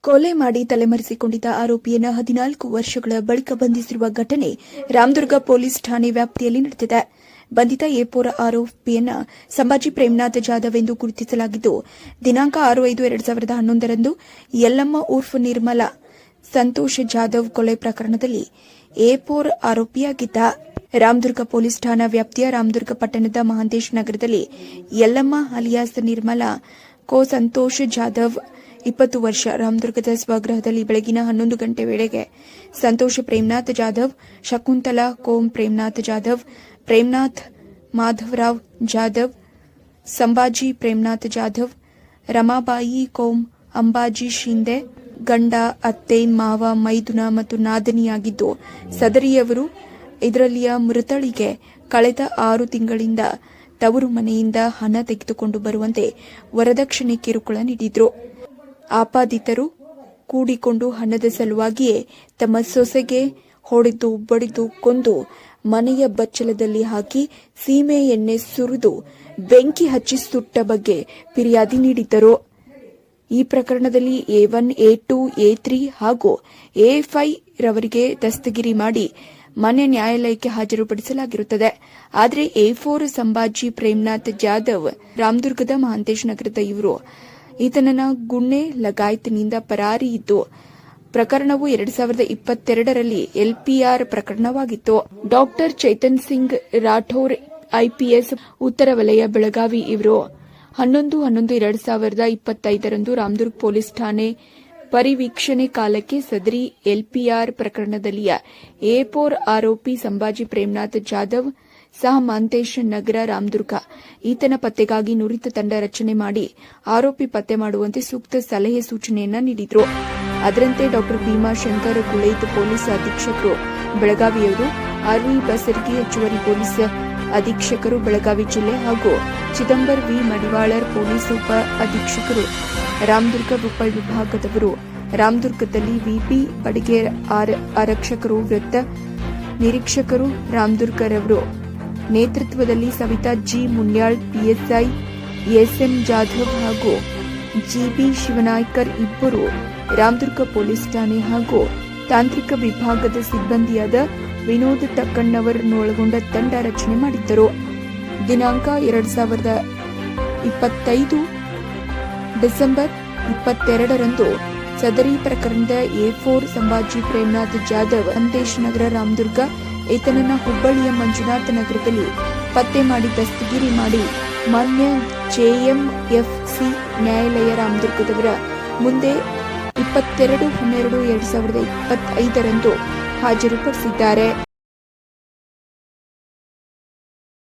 ಕೊಲೆ ಮಾಡಿ ತಲೆಮರೆಸಿಕೊಂಡಿದ್ದ ಆರೋಪಿಯನ್ನು 14 ವರ್ಷಗಳ ಬಳಿಕ ಬಂಧಿಸಿರುವ ಘಟನೆ ರಾಮದುರ್ಗ ಪೊಲೀಸ್ ಠಾಣೆ ವ್ಯಾಪ್ತಿಯಲ್ಲಿ ನಡೆದಿದೆ. ಬಂಧಿತ ಎ4 ಆರೋಪಿಯನ್ನು ಸಂಭಾಜಿ ಪ್ರೇಮನಾಥ್ ಜಾಧವ್ ಎಂದು ಗುರುತಿಸಲಾಗಿದ್ದು, ದಿನಾಂಕ 6/5/2011 ರಂದು ಯಲ್ಲಮ್ಮ ಉರ್ಫ್ ನಿರ್ಮಲಾ ಸಂತೋಷ್ ಜಾಧವ್ ಕೊಲೆ ಪ್ರಕರಣದಲ್ಲಿ ಎ4 ಆರೋಪಿಯಾಗಿದ್ದ. ರಾಮದುರ್ಗ ಪೊಲೀಸ್ ಠಾಣಾ ವ್ಯಾಪ್ತಿಯ ರಾಮದುರ್ಗ ಪಟ್ಟಣದ ಮಹಾಂತೇಶ್ ನಗರದಲ್ಲಿ ಯಲ್ಲಮ್ಮ ಅಲಿಯಾಸ್ ನಿರ್ಮಲಾ ಕೋ ಸಂತೋಷ್ ಜಾಧವ್ 20 ವರ್ಷ ರಾಮದುರ್ಗದ ಸ್ವಗೃಹದಲ್ಲಿ ಬೆಳಗಿನ 11 ಗಂಟೆ ವೇಳೆಗೆ ಸಂತೋಷ್ ಪ್ರೇಮನಾಥ್ ಜಾಧವ್, ಶಕುಂತಲಾ ಕೋಂ ಪ್ರೇಮನಾಥ್ ಜಾಧವ್, ಪ್ರೇಮನಾಥ್ ಮಾಧವರಾವ್ ಜಾಧವ್, ಸಂಭಾಜಿ ಪ್ರೇಮನಾಥ್ ಜಾಧವ್, ರಮಾಬಾಯಿ ಕೋಂ ಅಂಬಾಜಿ ಶಿಂದೆ ಗಂಡ, ಅತ್ತೆ, ಮಾವ, ಮೈದುನ ಮತ್ತು ನಾದನಿಯಾಗಿದ್ದು, ಸದರಿಯವರು ಇದರಲ್ಲಿಯ ಮೃತಳಿಗೆ ಕಳೆದ 6 ತಿಂಗಳಿಂದ ತವರು ಮನೆಯಿಂದ ಹಣ ತೆಗೆದುಕೊಂಡು ಬರುವಂತೆ ವರದಕ್ಷಿಣೆ ಕಿರುಕುಳ ನೀಡಿದ್ರು. ಆಪಾದಿತರು ಕೂಡಿಕೊಂಡು ಹಣದ ಸಲುವಾಗಿಯೇ ತಮ್ಮ ಸೊಸೆಗೆ ಹೊಡೆದು ಬಡಿದು ಕೊಂದು ಮನೆಯ ಬಚ್ಚಲದಲ್ಲಿ ಹಾಕಿ ಸೀಮೆ ಎಣ್ಣೆ ಸುರಿದು ಬೆಂಕಿ ಹಚ್ಚಿ ಸುಟ್ಟ ಬಗ್ಗೆ ಫಿರ್ಯಾದಿ ನೀಡಿದ್ದರು. ಈ ಪ್ರಕರಣದಲ್ಲಿ A1, A2, A3 ಹಾಗೂ A5 ರವರಿಗೆ ದಸ್ತಗಿರಿ ಮಾಡಿ ಮನೆ ನ್ಯಾಯಾಲಯಕ್ಕೆ ಹಾಜರುಪಡಿಸಲಾಗಿರುತ್ತದೆ. ಆದರೆ A4 ಸಂಭಾಜಿ ಪ್ರೇಮನಾಥ್ ಜಾಧವ್ ರಾಮದುರ್ಗದ ಮಹಾಂತೇಶ್ ನಗರದ ಇವರು ಈತನನ್ನ ಗುಣ್ಣೆ ಲಗಾಯತ್ನಿಂದ ಪರಾರಿ ಇದ್ದು, ಪ್ರಕರಣವು 2022 ರಲ್ಲಿ LPR ಪ್ರಕರಣವಾಗಿತ್ತು. ಡಾಕ್ಟರ್ ಚೇತನ್ ಸಿಂಗ್ ರಾಠೋರ್ IPS ಉತ್ತರ ವಲಯ ಬೆಳಗಾವಿ ಇವರು 11/11/2025 ರಂದು ರಾಮದುರ್ಗ ಪೊಲೀಸ್ ಠಾಣೆ ಪರಿವೀಕ್ಷಣೆ ಕಾಲಕ್ಕೆ ಸದರಿ LPR ಪ್ರಕರಣದಲ್ಲಿಯ A4 ಆರೋಪಿ ಸಂಭಾಜಿ ಪ್ರೇಮನಾಥ್ ಜಾಧವ್ ಸಹ ಮಹಾಂತೇಶ್ ನಗರ ರಾಮದುರ್ಗ ಈತನ ಪತ್ತೆಗಾಗಿ ನುರಿತ ತಂಡ ರಚನೆ ಮಾಡಿ ಆರೋಪಿ ಪತ್ತೆ ಮಾಡುವಂತೆ ಸೂಕ್ತ ಸಲಹೆ ಸೂಚನೆಯನ್ನ ನೀಡಿದ್ರು. ಅದರಂತೆ ಡಾ ಭೀಮಾಶಂಕರ್ ಗುಳೇತ್ ಪೊಲೀಸ್ ಅಧೀಕ್ಷಕರು ಬೆಳಗಾವಿಯವರು, RV ಬಸರ್ಗಿ ಹೆಚ್ಚುವರಿ ಪೊಲೀಸ್ ಅಧೀಕ್ಷಕರು ಬೆಳಗಾವಿ ಜಿಲ್ಲೆ ಹಾಗೂ ಚಿದಂಬರ್ V ಮಡಿವಾಳರ್ ಪೊಲೀಸ್ ಉಪ ಅಧೀಕ್ಷಕರು ರಾಮದುರ್ಗ ಉಪವಿಭಾಗದವರು, ರಾಮದುರ್ಗದಲ್ಲಿ VP ಅಡಿಗೆ ಆರಕ್ಷಕರು ವೃತ್ತ ನಿರೀಕ್ಷಕರು ರಾಮದುರ್ಗರವರು ನೇತೃತ್ವದಲ್ಲಿ Savita G ಮುನ್ಯಾಳ್, PSI SM Jadhav ಹಾಗೂ GB ಶಿವನಾಯ್ಕರ್ ಇಬ್ಬರು ರಾಮದುರ್ಗ ಪೊಲೀಸ್ ಠಾಣೆ ಹಾಗೂ ತಾಂತ್ರಿಕ ವಿಭಾಗದ ಸಿಬ್ಬಂದಿಯಾದ ವಿನೋದ್ ತಕ್ಕಣ್ಣವರನ್ನೊಳಗೊಂಡ ತಂಡ ರಚನೆ ಮಾಡಿದ್ದರು. ದಿನಾಂಕ 2025 ಡಿಸೆಂಬರ್ 22 ರಂದು ಸದರಿ ಪ್ರಕರಣದ A4 ಸಂಭಾಜಿ ಪ್ರೇಮನಾಥ್ ಜಾಧವ್ ಮಹಾಂತೇಶ್ ನಗರ ರಾಮದುರ್ಗ ಈತನನ್ನ ಹುಬ್ಬಳ್ಳಿಯ ಮಂಜುನಾಥ ನಗರದಲ್ಲಿ ಪತ್ತೆ ಮಾಡಿ ದಸ್ತಗಿರಿ ಮಾಡಿ ಮಾನ್ಯ JMFC ನ್ಯಾಯಾಲಯ ರಾಮದುರ್ಗದವರ ಮುಂದೆ 22/12/2025 ರಂದು ಹಾಜರುಪಡಿಸಿದ್ದಾರೆ.